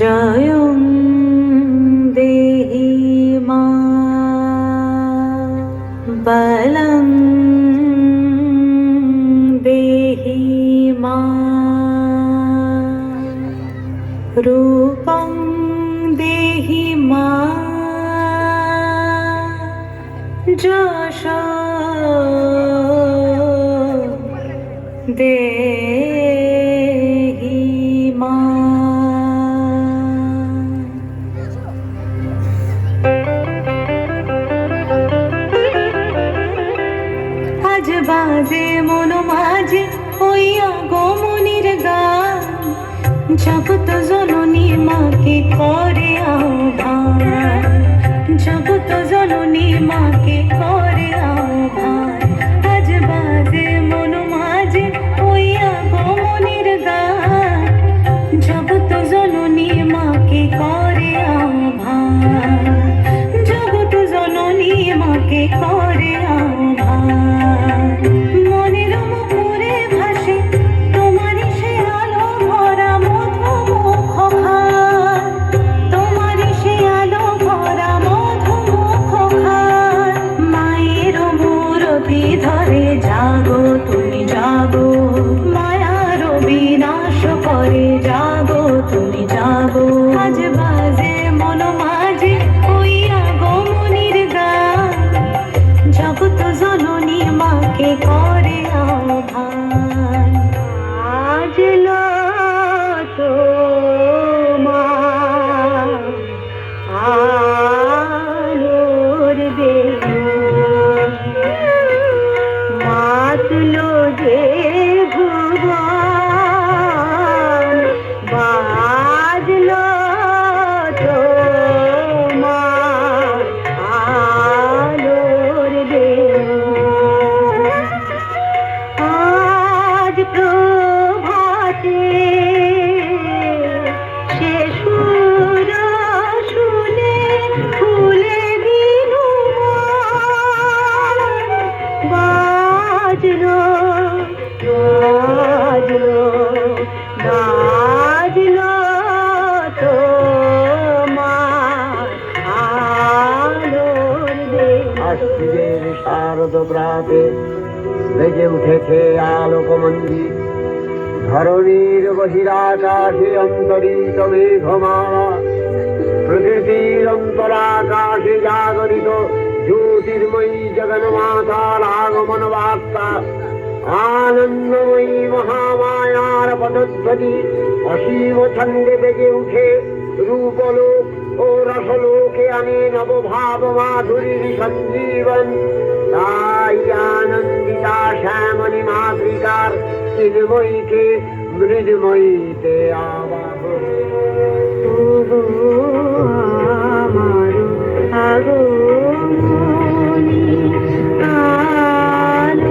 জয়ং দেহি মা বলং দেহি মা রূপং দেহি মা যশ দেহি মা। আজ বাজে মন মাঝে হইয়া গমনির গান, জগৎ জননী মাকে করে আহ্বান, জগৎ জননী মাকে করে আহ্বান। আজ বাজে মন মাঝে হইয়া গমনির গান, জগৎ জননী মাকে করে আহ্বান, জগৎ জননী মাকে করে আহ্বান। মনের মুখরে ভাসে তোমারই সে আলো ভরা মধুমুখ খান, তোমারই সে আলো ভরা মধুমুখ খান। মায়ের মূরতি ধরে জাগো তুমি জাগো, মায়ার বিনাশ করে জাগো তুমি জাগো। আজ বাজে মন মাঝে হইয়া গমনির গান, জগৎ জননী মাকে করে আহ্বান। আজ তো মা আলোর বেলো, মাতলো যে ভুবন, বাজলো তো মা আলোর বেলো। আজ প্রভাতে সে সুর শুনে ফুলে দিনু বাজলো বাজলো বাজলো তো মা আলোর বেলো। আশ্বিনের শারদ প্রাতে বেজে উঠেছে আলোকমঞ্জিত, ধরণীর বহিরাকাশে অন্তরিত মেঘমালা, প্রকৃতির অন্তরাকাশে জাগরিত জ্যোতির্ময়ী জগন্মাতার আগমন বার্তা। আনন্দময়ী মহামায়ার পদধ্বনি অসীম ছন্দে বেজে উঠে রূপলোক ও রসলোকে আনে নবভাব মাধুরীর সঞ্জীবন। তাই আনন্দিতা শ্যামণী মাতৃকার চিন্ময়ীকে মৃদময়ীতে আবাহন। আমার আগমনী আলো,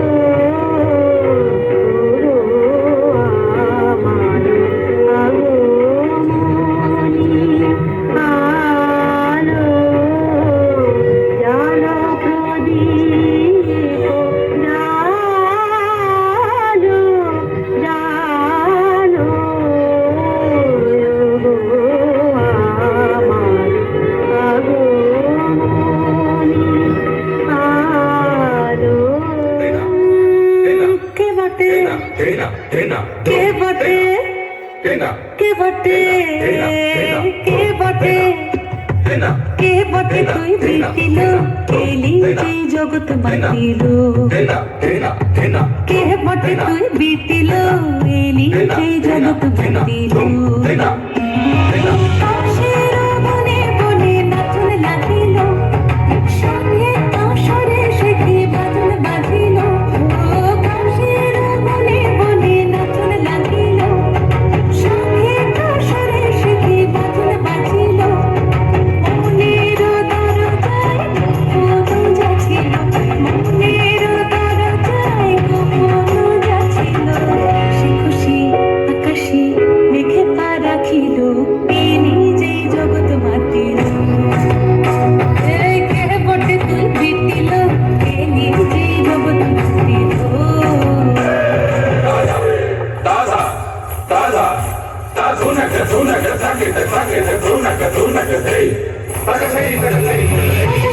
আমার আগমনী আলো, জালো প্রদীপ জালো জালো, আমার আগমনী আলো। কে বটে কে বটে কে বটে কে বটে কে বটে তুই বিটিল এলি যে জগৎ বাঁচিল, কে বটে তুই বিটিল এলি যে জগৎ বাঁচিল। কাশের বনে বনে নাচন লাগিল, সঙ্গে কাশরে সে কি বাজন বাজিল। কাশের বনে বনে নাচন লাগিল, সঙ্গে কাশরে সে কি বাজন বাজিল। মনের দরজায় গোপন যাচ্ছিল, মনের দরজায় গোপন যাচ্ছিল। সে খুশি আকাশে মেঘে পা রাখিল, Hey!